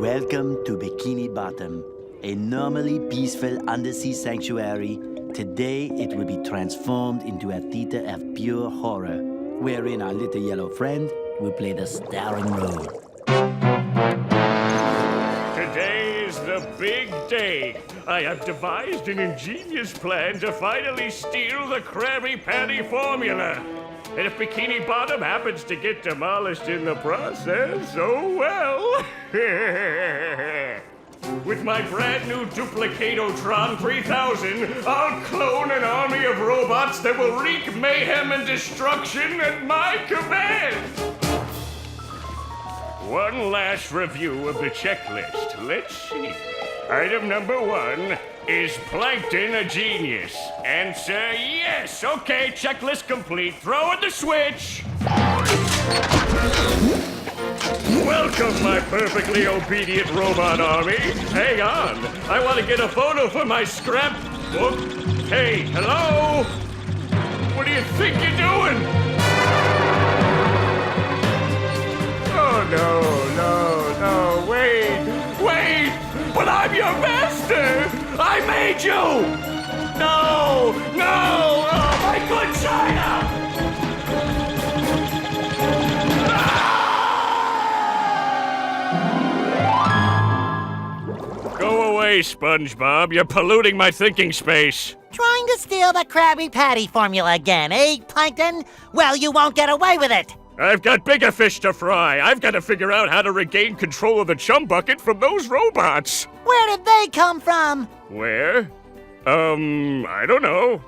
Welcome to Bikini Bottom, a normally peaceful undersea sanctuary. Today it will be transformed into a theater of pure horror, wherein our little yellow friend will play the starring role. Today is the big day. I have devised an ingenious plan to finally steal the Krabby Patty formula. And if Bikini Bottom happens to get demolished in the process, oh well. With my brand new Duplicatotron 3000, I'll clone an army of robots that will wreak mayhem and destruction at my command. One last review of the checklist. Let's see. Item number 1, is Plankton a genius? Answer yes. Okay, checklist complete. Throw in the switch. Welcome, my perfectly obedient robot army. Hang on. I want to get a photo for my scrapbook. Hey, hello? What do you think you're doing? Oh, no, wait! But I'm your master! I made you! No! Oh, my good China! Go away, SpongeBob. You're polluting my thinking space. Trying to steal the Krabby Patty formula again, eh, Plankton? Well, you won't get away with it. I've got bigger fish to fry. I've got to figure out how to regain control of the chum bucket from those robots. Where did they come from? Where? I don't know.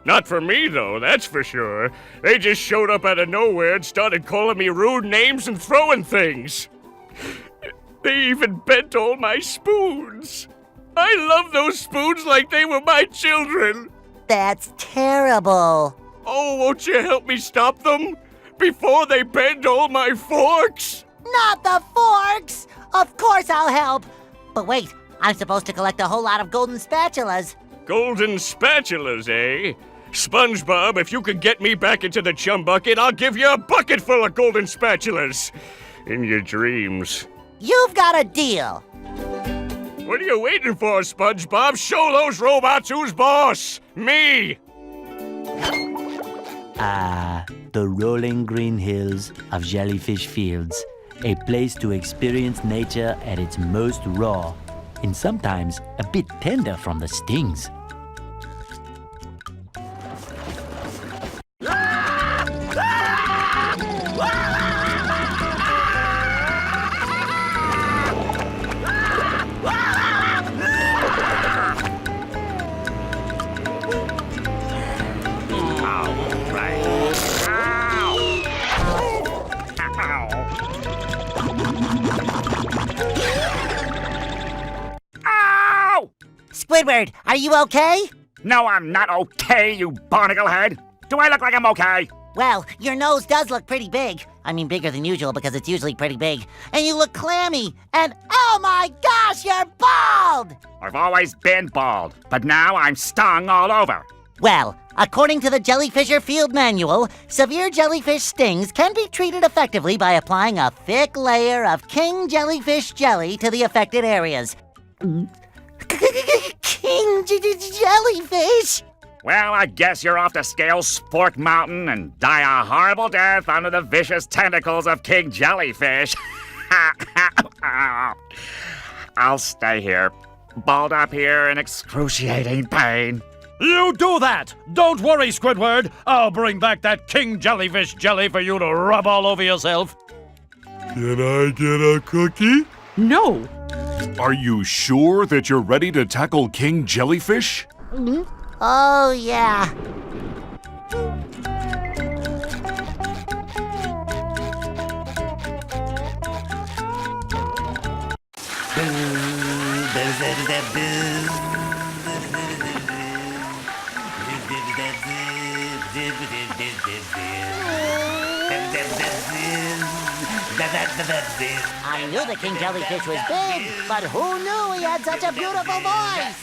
Not for me, though, that's for sure. They just showed up out of nowhere and started calling me rude names and throwing things. They even bent all my spoons. I love those spoons like they were my children. That's terrible. Oh, won't you help me stop them? Before they bend all my forks? Not the forks! Of course I'll help. But wait, I'm supposed to collect a whole lot of golden spatulas. Golden spatulas, eh? SpongeBob, if you could get me back into the chum bucket, I'll give you a bucket full of golden spatulas. In your dreams. You've got a deal. What are you waiting for, SpongeBob? Show those robots who's boss! Me! The rolling green hills of Jellyfish Fields, a place to experience nature at its most raw, and sometimes a bit tender from the stings. Squidward, are you okay? No, I'm not okay, you barnacle head. Do I look like I'm okay? Well, your nose does look pretty big. I mean, bigger than usual because it's usually pretty big. And you look clammy. And oh my gosh, you're bald! I've always been bald, but now I'm stung all over. Well, according to the Jellyfisher Field Manual, severe jellyfish stings can be treated effectively by applying a thick layer of king jellyfish jelly to the affected areas. King jellyfish? Well, I guess you're off to scale Spork Mountain and die a horrible death under the vicious tentacles of King Jellyfish. I'll stay here, balled up here in excruciating pain. You do that! Don't worry, Squidward. I'll bring back that King Jellyfish jelly for you to rub all over yourself. Can I get a cookie? No. Are you sure that you're ready to tackle King Jellyfish? Oh, yeah. I knew the King Jellyfish was big, but who knew he had such a beautiful voice?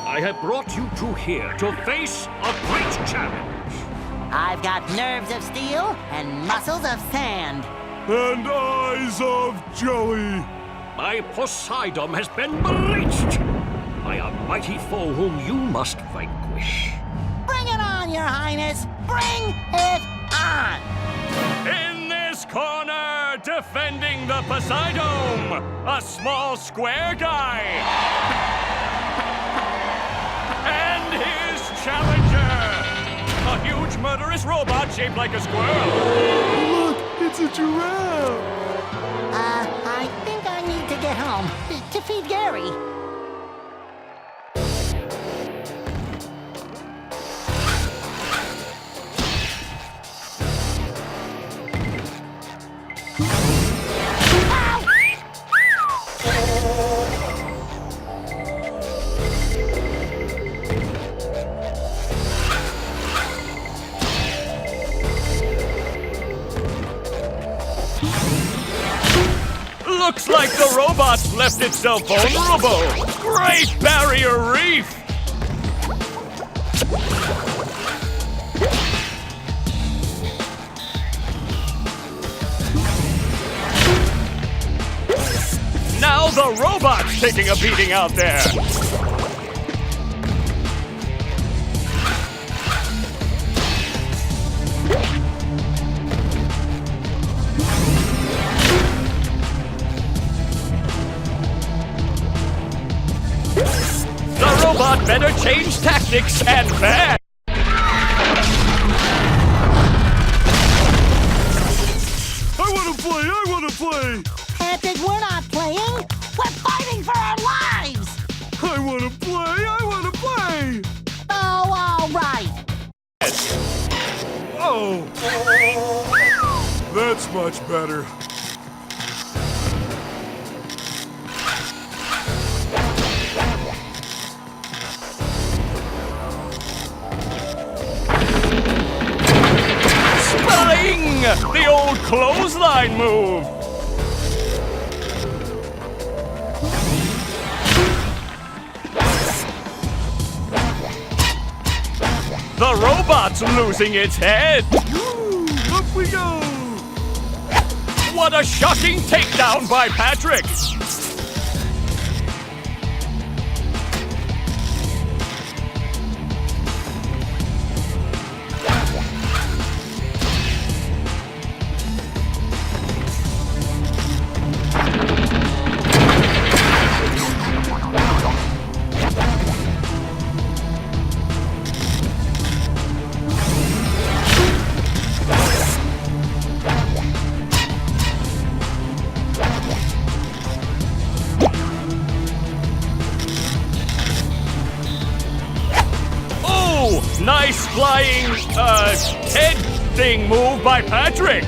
I have brought you two here to face a great challenge. I've got nerves of steel and muscles of sand. And eyes of jelly. My Poseidon has been breached by a mighty foe whom you must vanquish. Bring it on, Your Highness! Bring it on! In this corner, defending the Poseidon, a small square guy. And his challenger, a huge murderous robot shaped like a squirrel. Look, it's a giraffe. I think I need to get home to feed Gary. Looks like the robot's left itself vulnerable. Great Barrier Reef! Now the robot's taking a beating out there. The robot better change tactics and fast. I want to play. Patrick, we're not playing. We're fighting for our lives. I want to play. Oh, all right. Oh. That's much better. Spelling! The old clothesline move. The robot's losing its head. Up we go. What a shocking takedown by Patrick. Nice flying, head thing move by Patrick.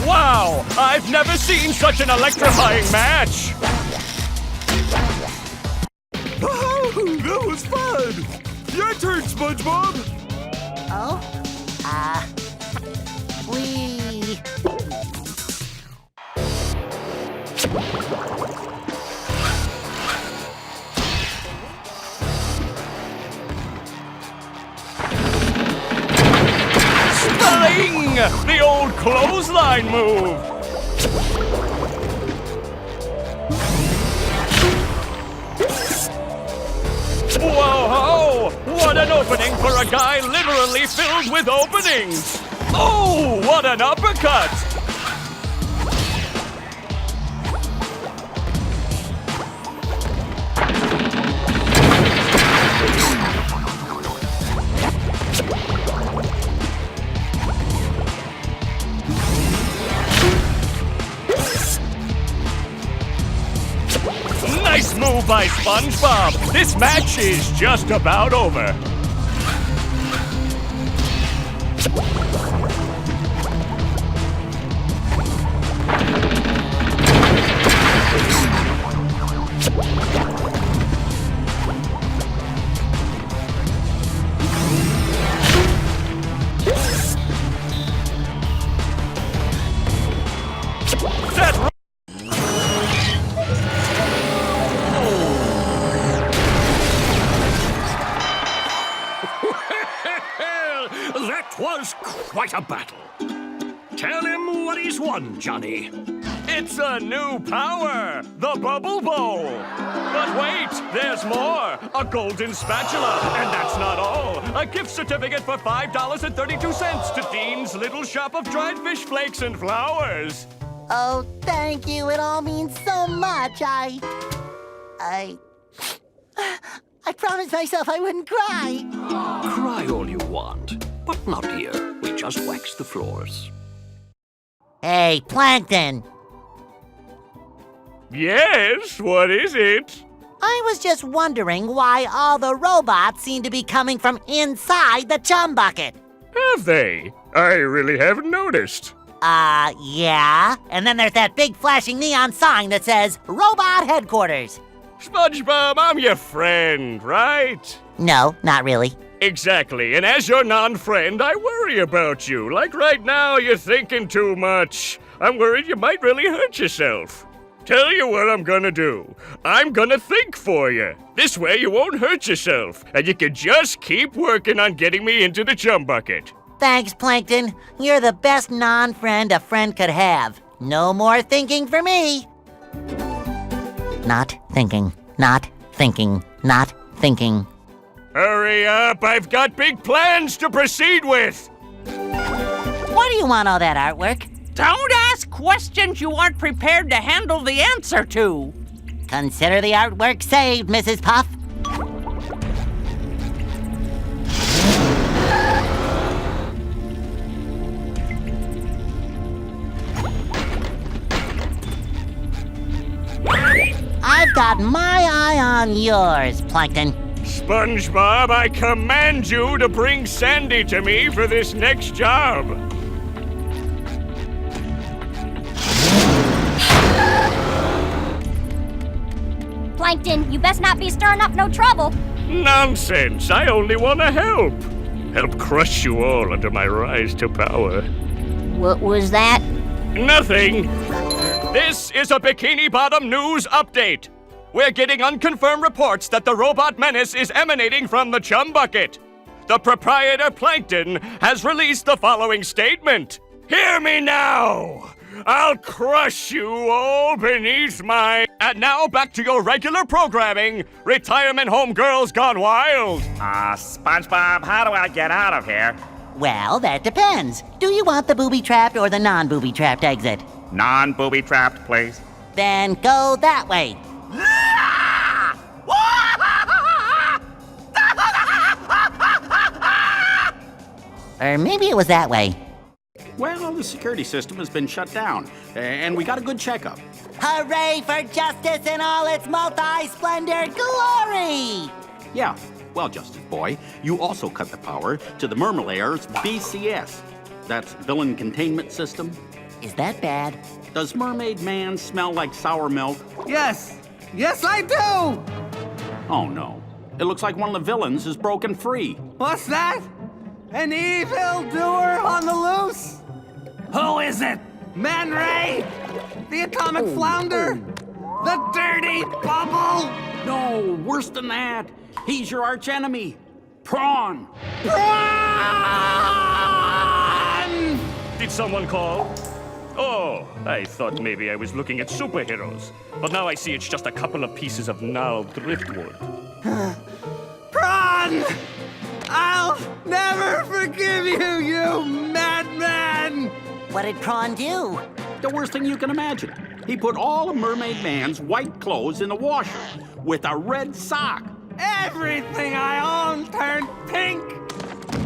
Wow! I've never seen such an electrifying match! Oh, that was fun. Your turn, SpongeBob. Oh? We... The old clothesline move! Whoa! What an opening for a guy literally filled with openings! Oh, what an uppercut! Nice move by SpongeBob! This match is just about over. That was quite a battle. Tell him what he's won, Johnny. It's a new power! The Bubble Bowl! But wait, there's more! A golden spatula! And that's not all! A gift certificate for $5.32 to Dean's Little Shop of Dried Fish Flakes and Flowers! Oh, thank you. It all means so much. I promised myself I wouldn't cry. Cry all you want, but not here. We just wax the floors. Hey, Plankton. Yes, what is it? I was just wondering why all the robots seem to be coming from inside the chum bucket. Have they? I really haven't noticed. Yeah. And then there's that big flashing neon sign that says Robot Headquarters. SpongeBob, I'm your friend, right? No, not really. Exactly, and as your non-friend, I worry about you. Like right now, you're thinking too much. I'm worried you might really hurt yourself. Tell you what I'm gonna do. I'm gonna think for you. This way you won't hurt yourself, and you can just keep working on getting me into the chum bucket. Thanks, Plankton. You're the best non-friend a friend could have. No more thinking for me. Not thinking, not thinking, not thinking. Hurry up, I've got big plans to proceed with. Why do you want all that artwork? Don't ask questions you aren't prepared to handle the answer to. Consider the artwork saved, Mrs. Puff. I've got my eye on yours, Plankton. SpongeBob, I command you to bring Sandy to me for this next job. Plankton, you best not be stirring up no trouble. Nonsense, I only want to help. Help crush you all under my rise to power. What was that? Nothing. This is a Bikini Bottom news update. We're getting unconfirmed reports that the robot menace is emanating from the chum bucket. The proprietor, Plankton, has released the following statement. Hear me now! I'll crush you all beneath my... And now back to your regular programming. Retirement Home Girls Gone Wild. SpongeBob, how do I get out of here? Well, that depends. Do you want the booby-trapped or the non-booby-trapped exit? Non-booby-trapped, please. Then go that way. Or maybe it was that way. Well, the security system has been shut down, and we got a good checkup. Hooray for justice in all its multi-splendor glory! Yeah, well, Justice Boy, you also cut the power to the Mermalayer's BCS. That's Villain Containment System. Is that bad? Does Mermaid Man smell like sour milk? Yes! Yes, I do! Oh, no. It looks like one of the villains is broken free. What's that? An evildoer on the loose? Who is it? Man Ray? The atomic flounder? The dirty bubble? No, worse than that. He's your archenemy, Prawn. Prawn! Did someone call? Oh, I thought maybe I was looking at superheroes. But now I see it's just a couple of pieces of gnarled driftwood. Prawn! I'll never forgive you, you madman! What did Prawn do? The worst thing you can imagine. He put all of Mermaid Man's white clothes in the washer with a red sock. Everything I own turned pink!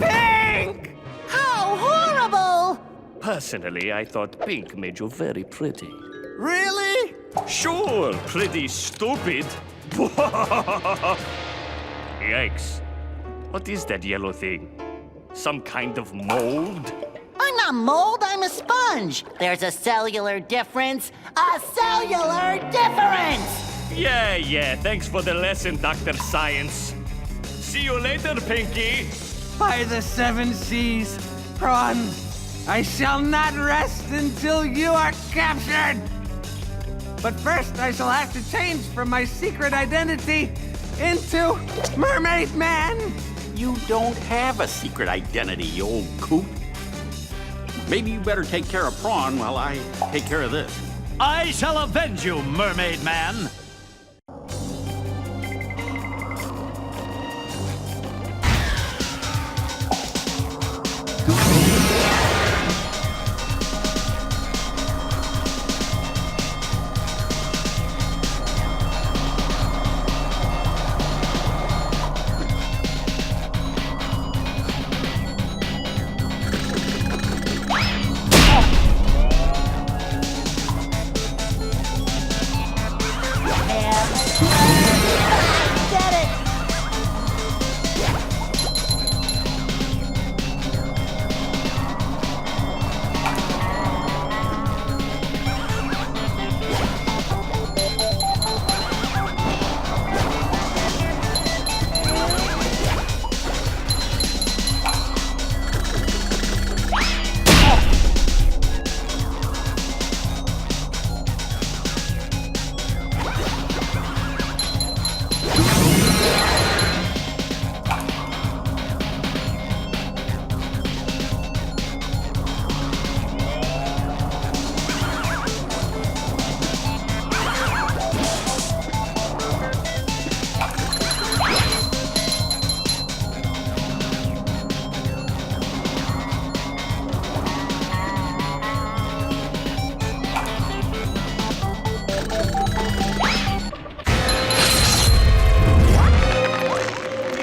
Pink! How horrible! Personally, I thought pink made you very pretty. Really? Sure, pretty stupid. Yikes. What is that yellow thing? Some kind of mold? I'm not mold, I'm a sponge. There's a cellular difference. A cellular difference! Yeah, thanks for the lesson, Dr. Science. See you later, Pinky. By the 7 seas, Prawn, I shall not rest until you are captured! But first, I shall have to change from my secret identity into Mermaid Man! You don't have a secret identity, you old coot. Maybe you better take care of Prawn while I take care of this. I shall avenge you, Mermaid Man!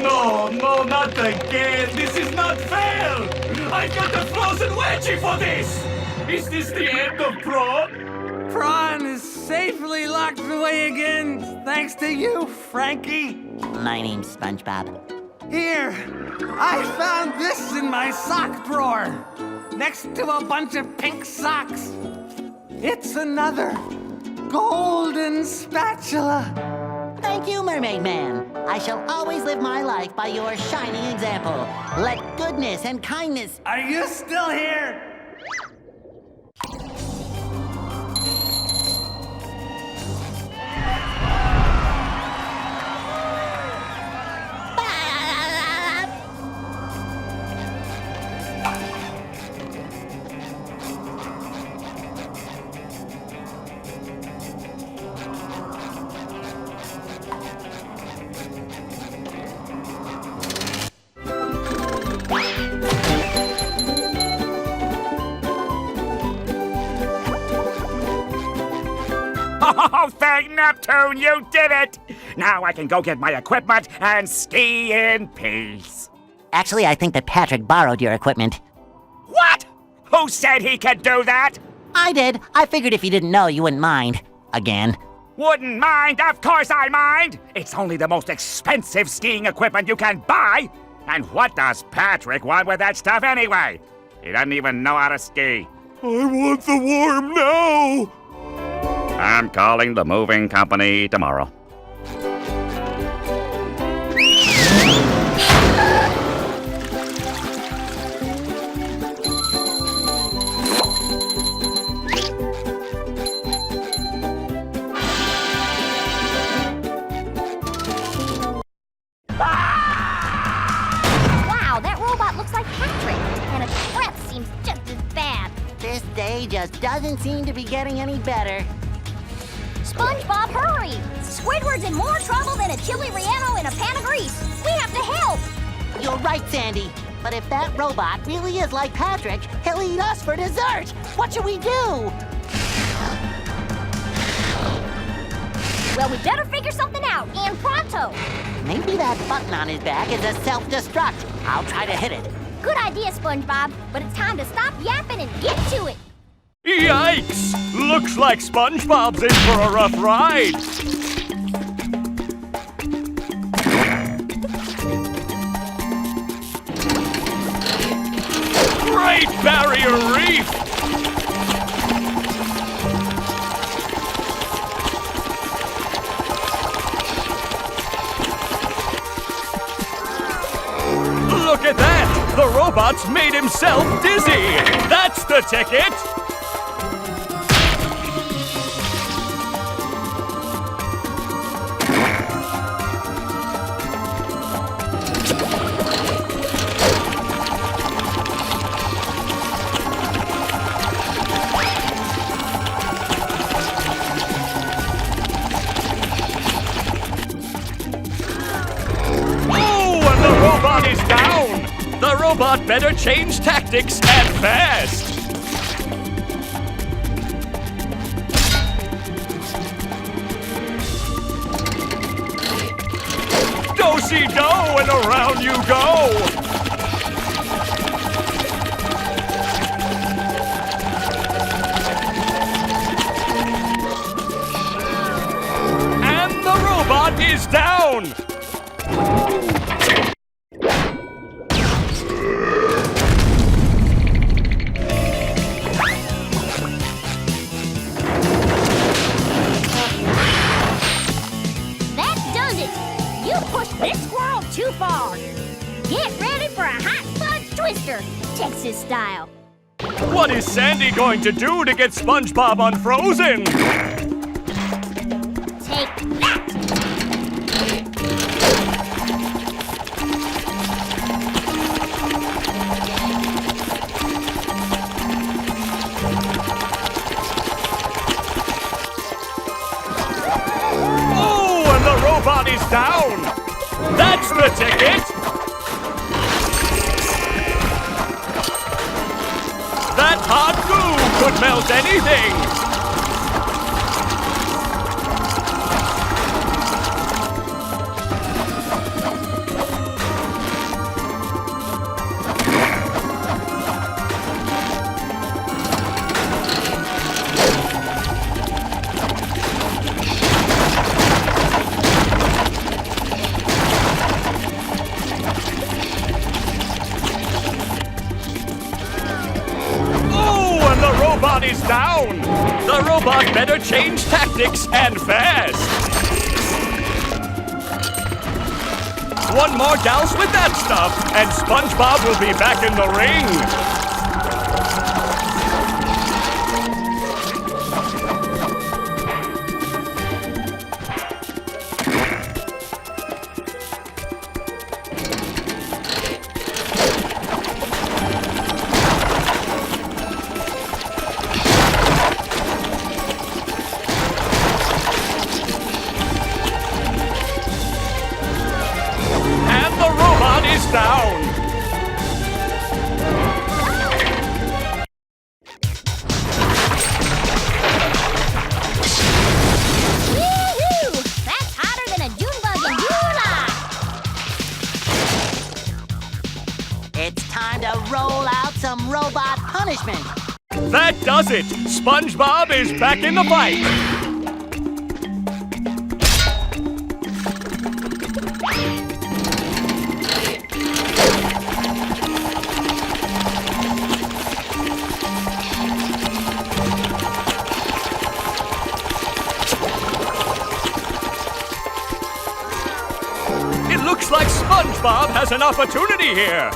No, not again. This is not fair. I got a frozen wedgie for this. Is this the end of Prawn? Prawn is safely locked away again, thanks to you, Frankie. My name's SpongeBob. Here, I found this in my sock drawer, next to a bunch of pink socks. It's another golden spatula. Thank you, Mermaid Man. I shall always live my life by your shining example. Let goodness and kindness... Are you still here? Oh, thank Neptune, you did it! Now I can go get my equipment and ski in peace. Actually, I think that Patrick borrowed your equipment. What? Who said he could do that? I did. I figured if you didn't know, you wouldn't mind. Again. Wouldn't mind? Of course I mind! It's only the most expensive skiing equipment you can buy! And what does Patrick want with that stuff anyway? He doesn't even know how to ski. I want the worm now. I'm calling the moving company tomorrow. Wow, that robot looks like Patrick, and its breath seems just as bad. day just doesn't seem to be getting any better. SpongeBob, hurry! Squidward's in more trouble than a chili relleno in a pan of grease. We have to help! You're right, Sandy. But if that robot really is like Patrick, he'll eat us for dessert. What should we do? Well, we better figure something out, and pronto! Maybe that button on his back is a self-destruct. I'll try to hit it. Good idea, SpongeBob, but it's time to stop yapping and get to it! Yikes! Looks like SpongeBob's in for a rough ride. Great Barrier Reef! Look at that! The robot's made himself dizzy! That's the ticket! The robot better change tactics and fast! Do-si-do and around you go! And the robot is down! Too far. Get ready for a hot fudge twister, Texas style. What is Sandy going to do to get SpongeBob unfrozen? Take that! Oh, and the robot is down! That's the ticket! That hot goo could melt anything! Is down! The robot better change tactics and fast! One more douse with that stuff, and SpongeBob will be back in the ring! Down! Woo-hoo! That's hotter than a June bug in July! It's time to roll out some robot punishment. That does it! SpongeBob is back in the fight! Looks like SpongeBob has an opportunity here!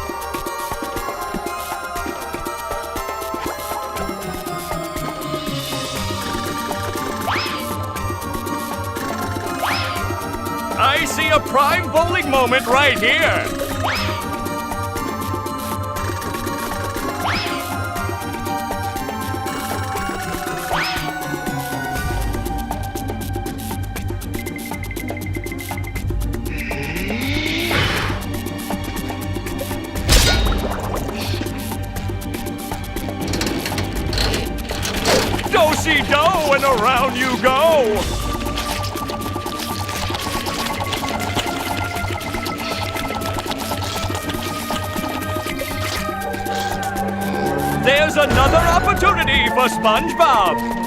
I see a prime bowling moment right here! and around you go! There's another opportunity for SpongeBob!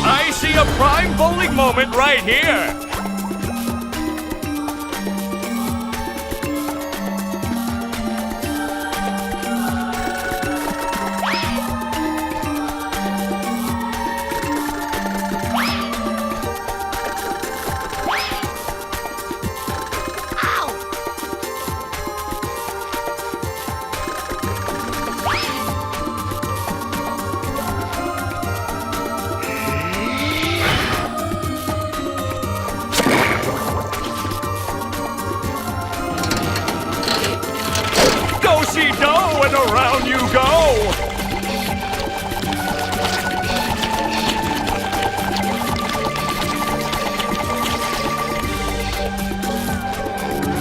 I see a prime bowling moment right here! Do-si-do and around you go!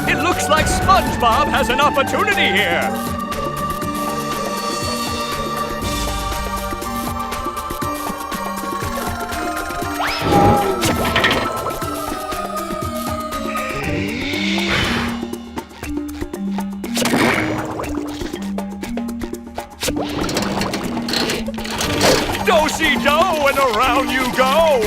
It looks like SpongeBob has an opportunity here! Do-si-do and around you go!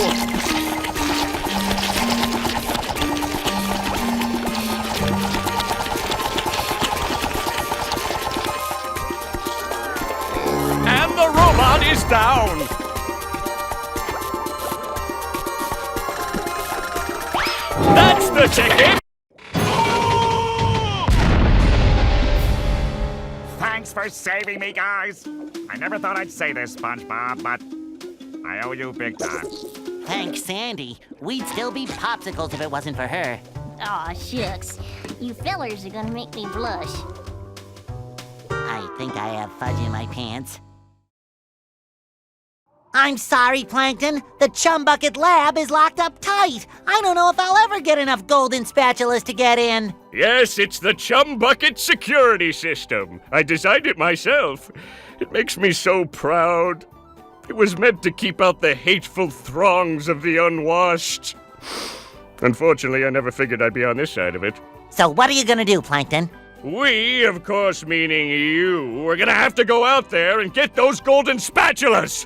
And the robot is down! That's the ticket! Thanks for saving me, guys. I never thought I'd say this, SpongeBob, but I owe you big time. Thanks, Sandy. We'd still be popsicles if it wasn't for her. Aw, shucks. You fellers are gonna make me blush. I think I have fudge in my pants. I'm sorry, Plankton. The Chum Bucket lab is locked up tight. I don't know if I'll ever get enough golden spatulas to get in. Yes, it's the Chum Bucket security system. I designed it myself. It makes me so proud. It was meant to keep out the hateful throngs of the unwashed. Unfortunately, I never figured I'd be on this side of it. So what are you gonna do, Plankton? We, of course meaning you, are gonna have to go out there and get those golden spatulas!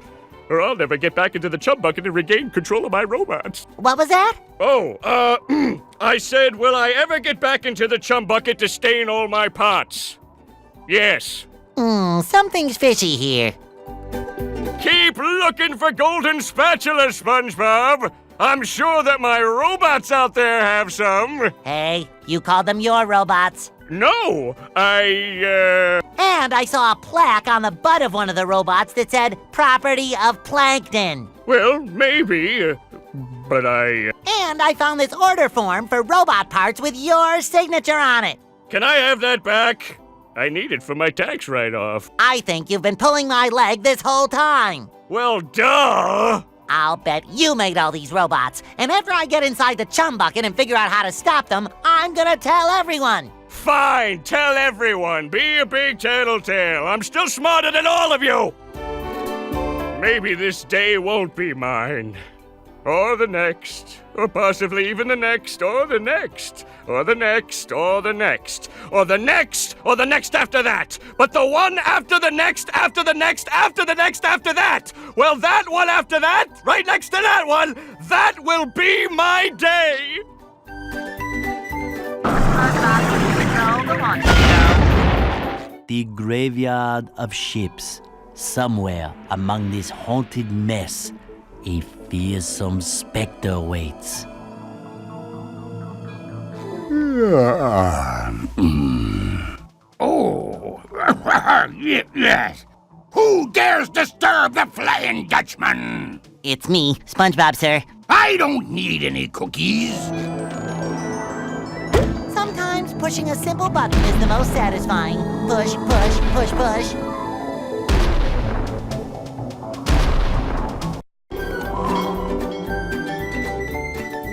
Or I'll never get back into the Chum Bucket and regain control of my robots. What was that? Oh, I said, will I ever get back into the Chum Bucket to stain all my pots? Yes. Something's fishy here. Keep looking for golden spatulas, SpongeBob! I'm sure that my robots out there have some. Hey, you called them your robots. No, And I saw a plaque on the butt of one of the robots that said, "Property of Plankton." Well, maybe, but And I found this order form for robot parts with your signature on it. Can I have that back? I need it for my tax write-off. I think you've been pulling my leg this whole time. Well, duh! I'll bet you made all these robots. And after I get inside the Chum Bucket and figure out how to stop them, I'm gonna tell everyone. Fine, tell everyone. Be a big tattletale. I'm still smarter than all of you. Maybe this day won't be mine. Or the next. Or possibly even the next. Or the next. Or the next. Or the next. Or the next. Or the next after that. But the one after the next. After the next. After the next. After that. Well, that one after that. Right next to that one. That will be my day. The graveyard of ships. Somewhere among this haunted mess, a fearsome specter waits. Oh, yes. Who dares disturb the Flying Dutchman? It's me, SpongeBob, sir. I don't need any cookies. Sometimes pushing a simple button is the most satisfying. Push, push, push, push.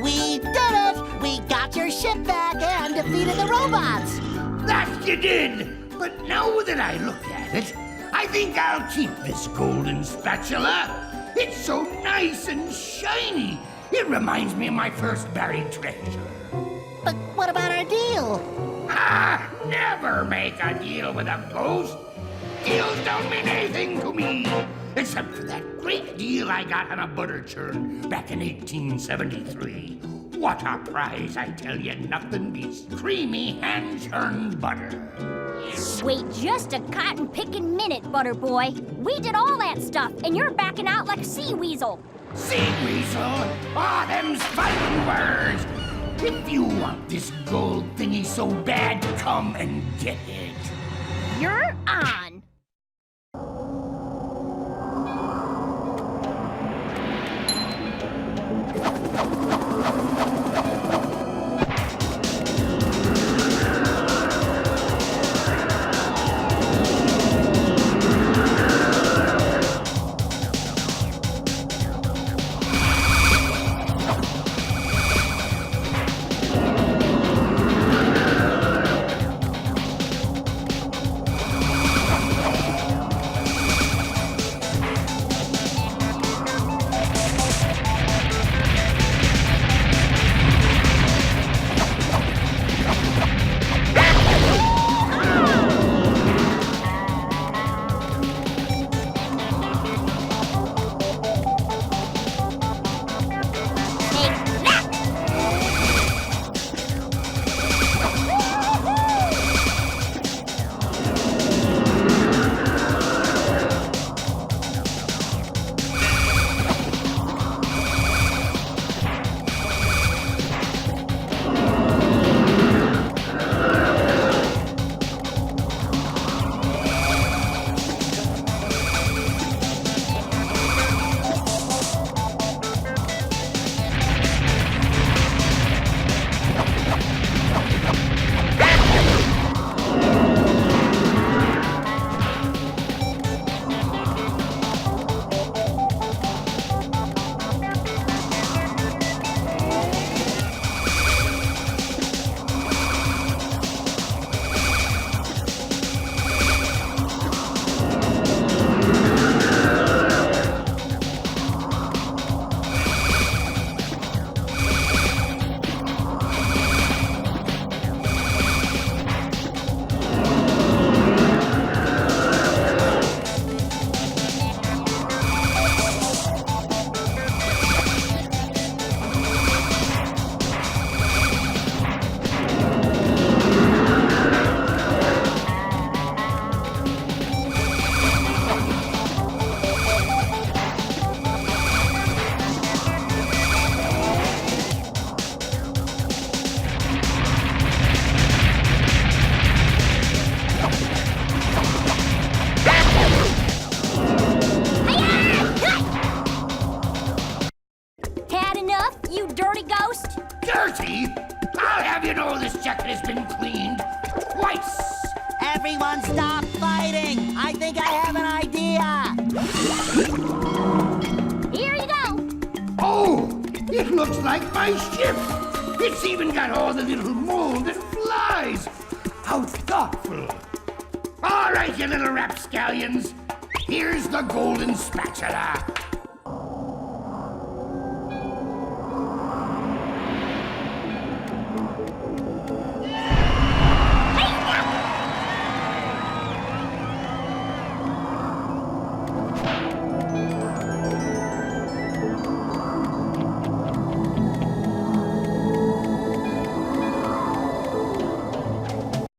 We did it! We got your ship back and defeated the robots! That you did. But now that I look at it, I think I'll keep this golden spatula. It's so nice and shiny. It reminds me of my first buried treasure. But what about our deal? Ah, never make a deal with a ghost. Deals don't mean anything to me, except for that great deal I got on a butter churn back in 1873. What a prize, I tell you. Nothing beats creamy hand-churned butter. Wait just a cotton-picking minute, Butter Boy. We did all that stuff, and you're backing out like a sea weasel. Sea weasel? Ah, them's fighting words. If you want this gold thingy so bad, come and get it. You're on. Dirty? I'll have you know this jacket has been cleaned twice. Everyone stop fighting! I think I have an idea! Here you go! Oh, it looks like my ship. It's even got all the little mold that flies. How thoughtful. All right, you little rapscallions. Here's the golden spatula.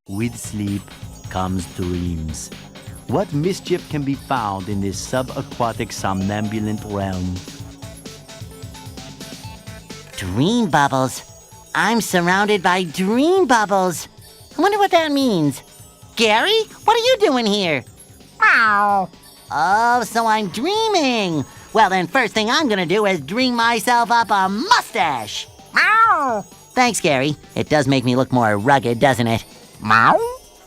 With sleep comes dreams. What mischief can be found in this subaquatic somnambulant realm? Dream bubbles? I'm surrounded by dream bubbles. I wonder what that means. Gary, what are you doing here? Meow. Oh, so I'm dreaming. Well, then first thing I'm gonna do is dream myself up a mustache. Meow. Thanks, Gary. It does make me look more rugged, doesn't it? Meow.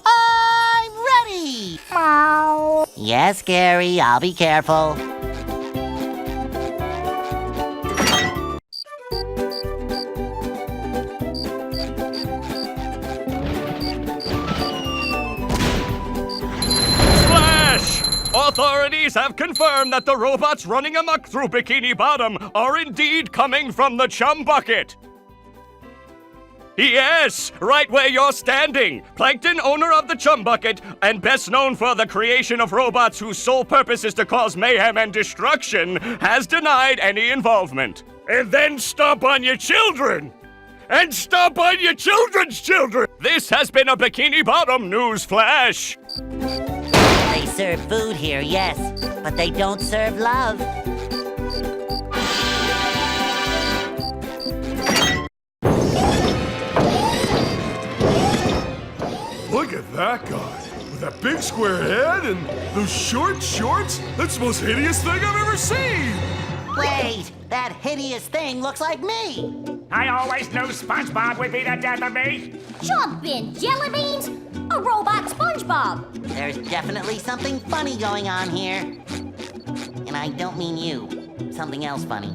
I'm ready! Meow. Yes, Gary, I'll be careful. Splash! Authorities have confirmed that the robots running amok through Bikini Bottom are indeed coming from the chum bucket. Yes, right where you're standing. Plankton, owner of the Chum Bucket, and best known for the creation of robots whose sole purpose is to cause mayhem and destruction, has denied any involvement. And then stomp on your children! And stomp on your children's children! This has been a Bikini Bottom news flash. They serve food here, yes, but they don't serve love. Look at that guy. With that big square head and those short shorts. That's the most hideous thing I've ever seen. Wait, that hideous thing looks like me. I always knew SpongeBob would be the death of me. Jump in, jelly beans! A robot SpongeBob! There's definitely something funny going on here. And I don't mean you. Something else funny.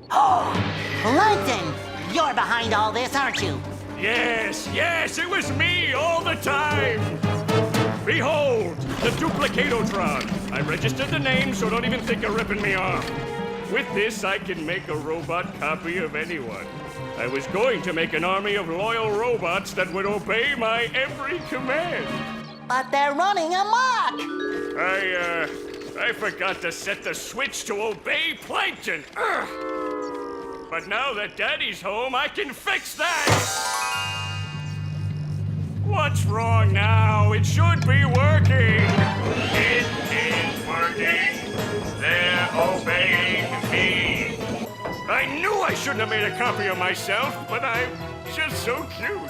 Oh, Plankton! You're behind all this, aren't you? Yes, it was me all the time! Behold, the Duplicatotron! I registered the name, so don't even think of ripping me off. With this, I can make a robot copy of anyone. I was going to make an army of loyal robots that would obey my every command. But they're running amok! I forgot to set the switch to obey Plankton. Ugh. But now that Daddy's home, I can fix that! What's wrong now? It should be working! It is working! They're obeying me! I knew I shouldn't have made a copy of myself, but I'm just so cute.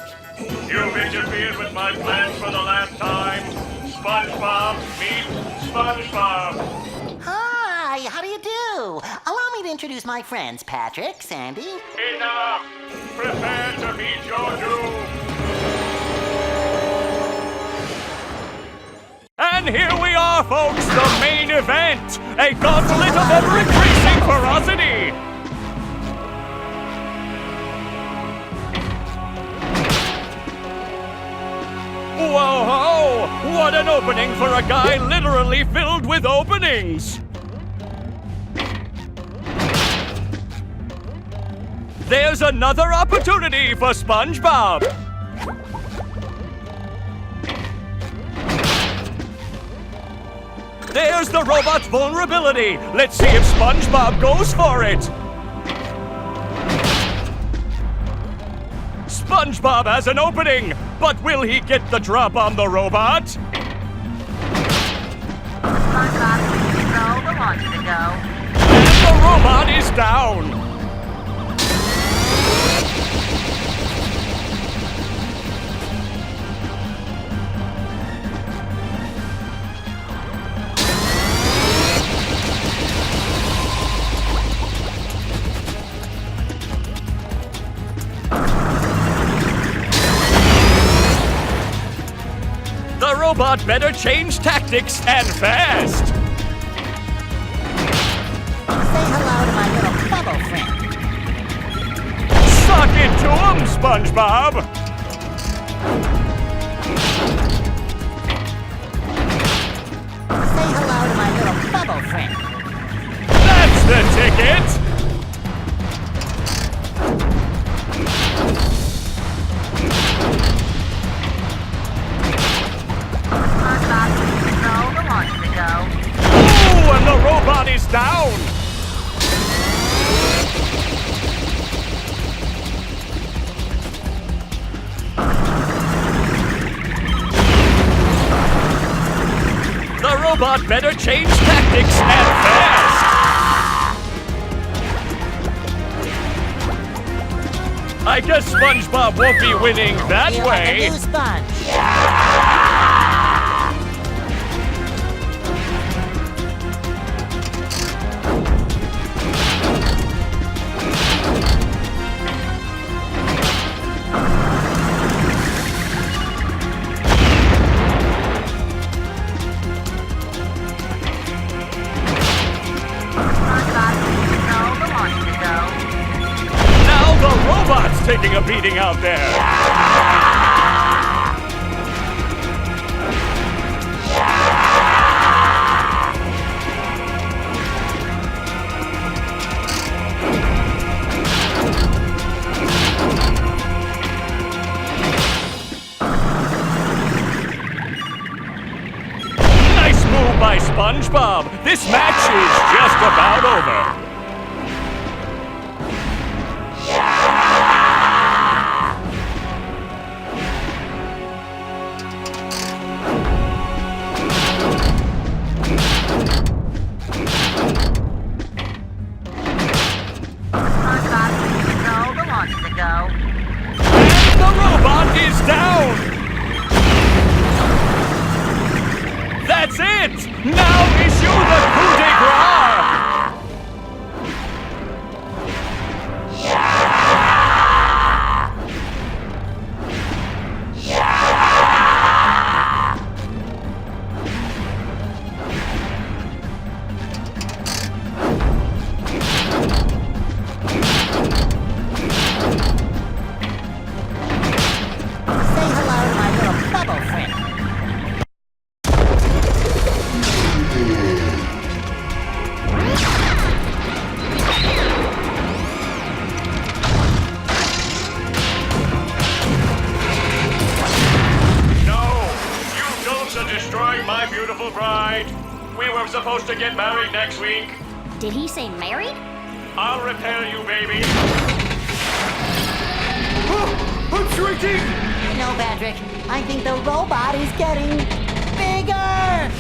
You've interfered with my plans for the last time. SpongeBob, meet SpongeBob! Hi, how do you do? Allow me to introduce my friends, Patrick, Sandy. Enough! Prepare to meet your doom! And here we are, folks, the main event! A gauntlet of ever-increasing ferocity! Whoa-ho! What an opening for a guy literally filled with openings! There's another opportunity for SpongeBob! There's the robot's vulnerability! Let's see if SpongeBob goes for it! SpongeBob has an opening, but will he get the drop on the robot? SpongeBob, control the launch to go. And the robot is down! The robot better change tactics and fast! Say hello to my little bubble friend. Suck it to him, SpongeBob! Say hello to my little bubble friend. That's the ticket! SpongeBob, control the launch to go. Ooh, and the robot is down! The robot better change tactics and fast! I guess SpongeBob won't be winning that Feel way. like a new sponge. beating out there. Nice move by SpongeBob. This match is just about over. And the robot is down! That's it! Now issue the coup de grace! Say hello to my little bubble friend. No! You don'ts are destroying my beautiful bride! We were supposed to get married next week. Did he say married? I'll repair you, baby. I'm shrinking! No, Patrick. I think the robot is getting bigger!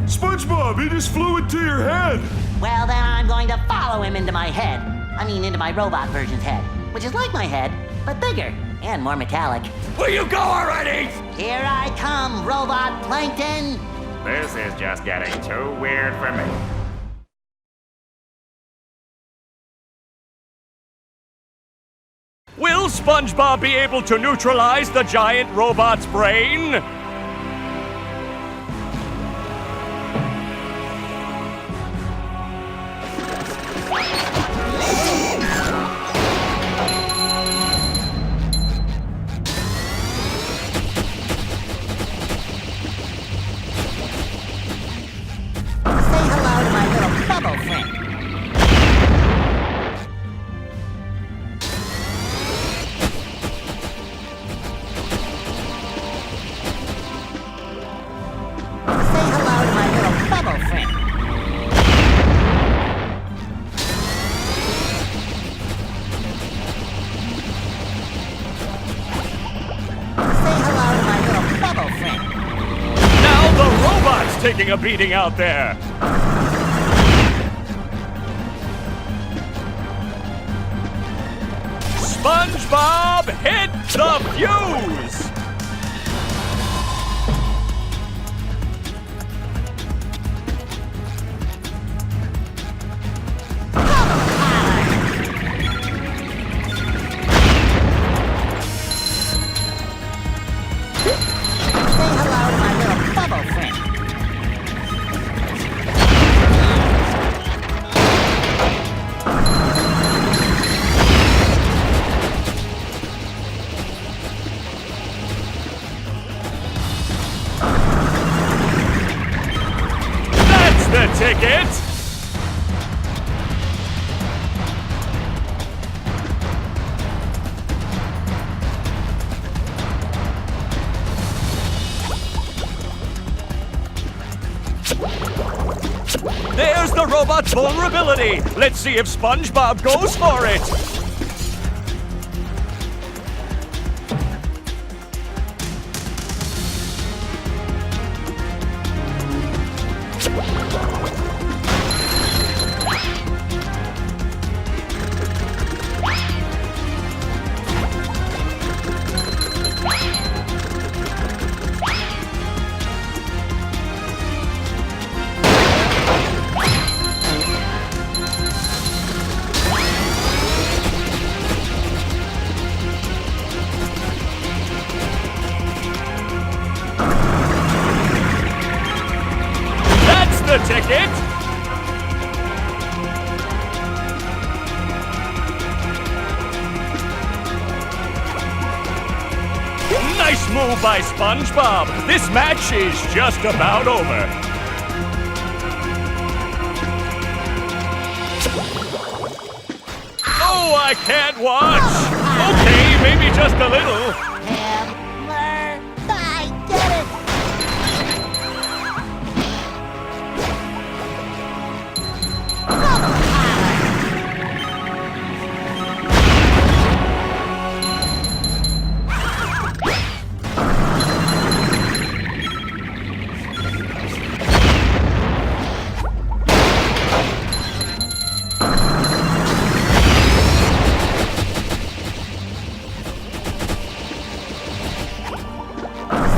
SpongeBob, he just flew into your head! Well, then I'm going to follow him into my head. I mean, into my robot version's head, which is like my head, but bigger and more metallic. Will you go already? Here I come, Robot Plankton! This is just getting too weird for me. Will SpongeBob be able to neutralize the giant robot's brain? Say hello to my little bubble friend. Say hello to my little bubble friend. Say hello to my little bubble friend. Now the robot's taking a beating out there. SpongeBob hit the fuse! Say hello to my little bubble friend. That's the ticket! There's the robot's vulnerability! Let's see if SpongeBob goes for it! Nice move by SpongeBob. This match is just about over. Oh, I can't watch. Okay, maybe just a little. Hammer! I did it! Bubble power!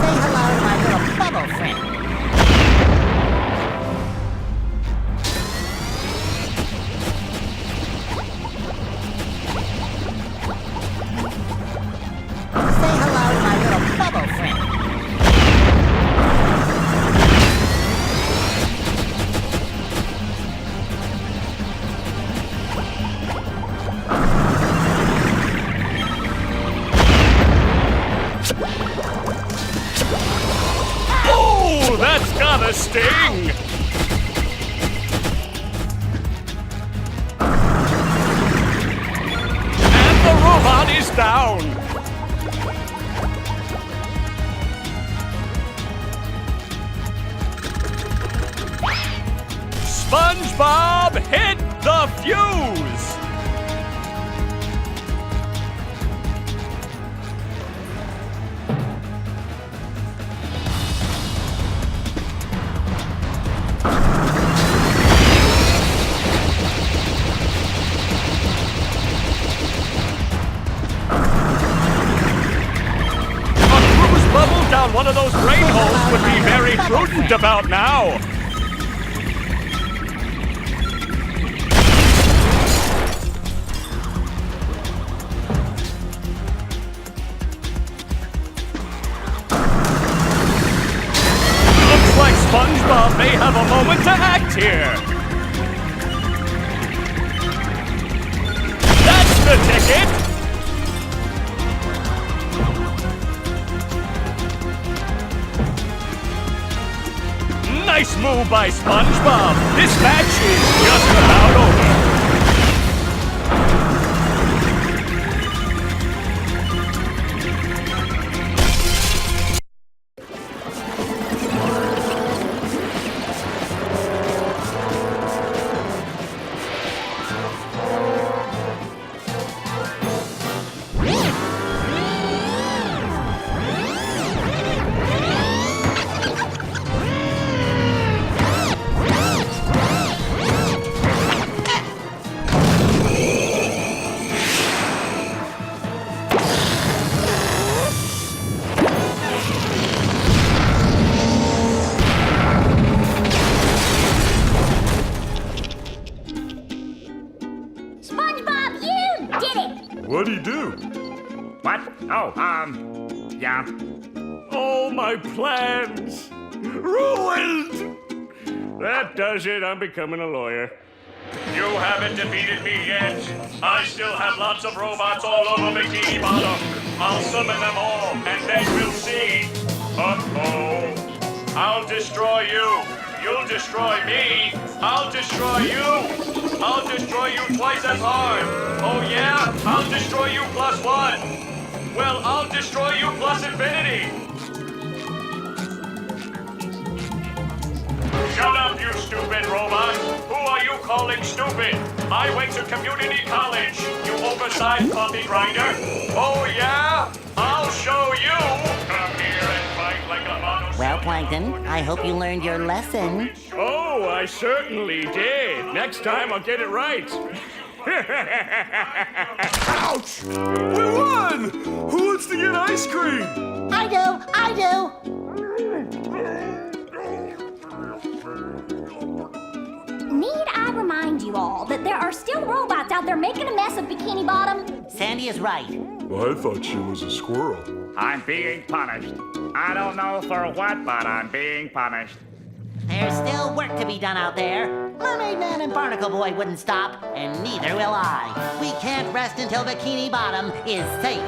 Say hello to my little bubble friend. Say hello to my little bubble friend. Oh, that's gotta sting. And the robot is down. SpongeBob hit the fuse. A cruise bubble down one of those rain holes would be very prudent about now. Looks like SpongeBob may have a moment to act here. That's the ticket. Nice move by SpongeBob. This match is just about over. SpongeBob, you did it! What'd he do? What? Oh, yeah. Oh, my plans. Ruined. That does it. I'm becoming a lawyer. You haven't defeated me yet. I still have lots of robots all over Bikini Bottom. I'll summon them all, and then we'll see. Uh-oh. I'll destroy you. You'll destroy me. I'll destroy you. I'll destroy you twice as hard. Oh, yeah? I'll destroy you plus one. Well, I'll destroy you plus infinity. Shut up, you stupid robot. Who are you calling stupid? I went to community college, you oversized coffee grinder. Oh, yeah? I'll show you. Come here and fight like a mono. Well, Plankton, I hope you learned your lesson. Oh, I certainly did. Next time I'll get it right. Ouch! We won! Who wants to get ice cream? I do! Need I remind you all that there are still robots out there making a mess of Bikini Bottom? Sandy is right. Well, I thought she was a squirrel. I'm being punished. I don't know for what, but I'm being punished. There's still work to be done out there. Mermaid Man and Barnacle Boy wouldn't stop, and neither will I. We can't rest until Bikini Bottom is safe.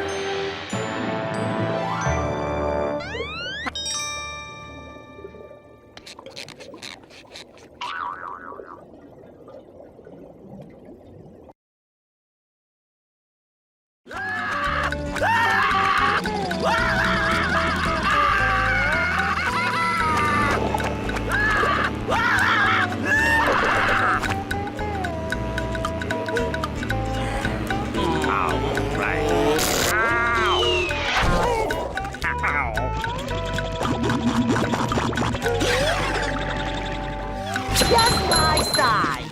All right. Ow! Ow! Just my size.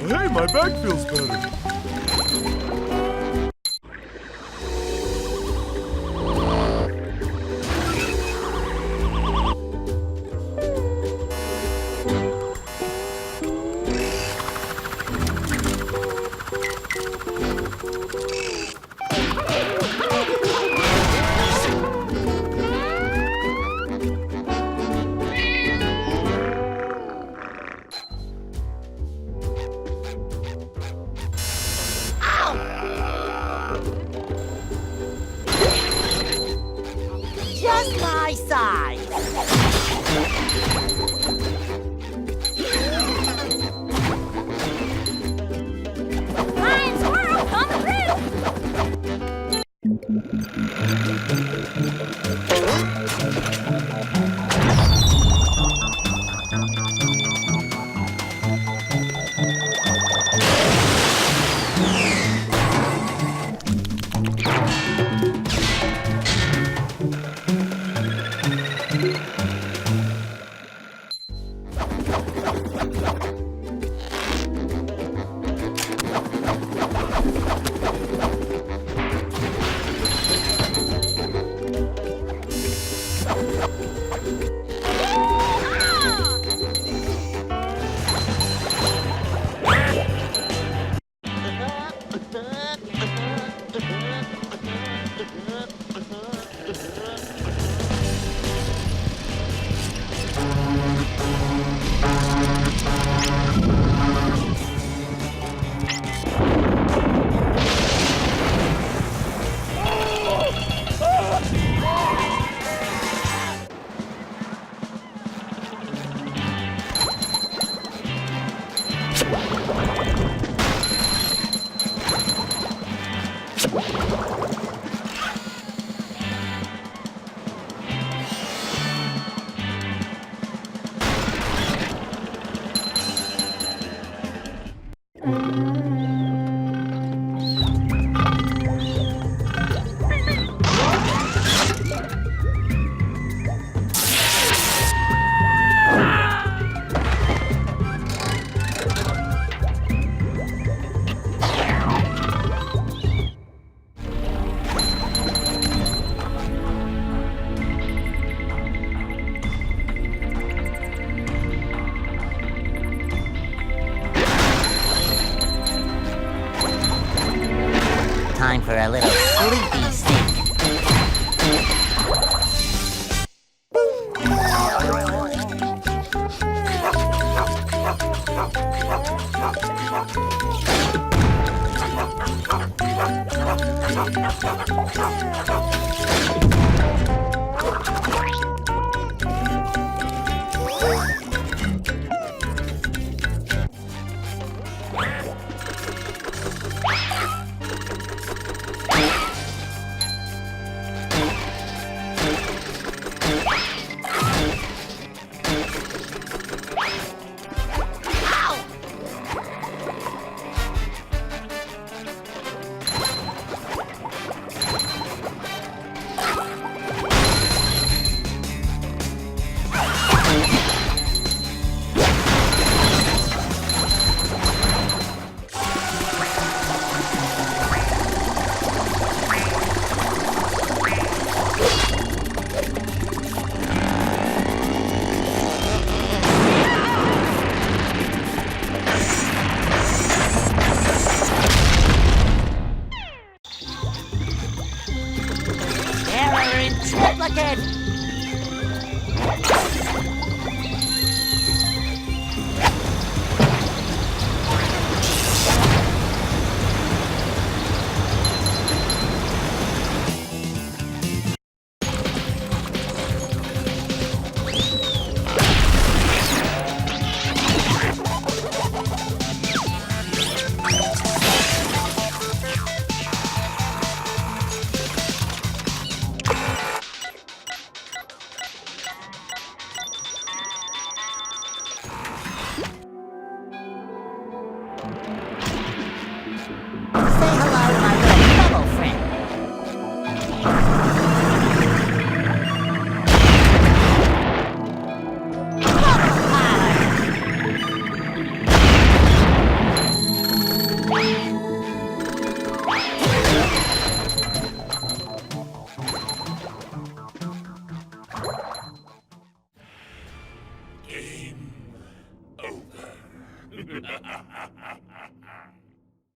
Hey, my back feels better. Just my size. Flying squirrel coming Time for a little sleepy sneak. Pelican!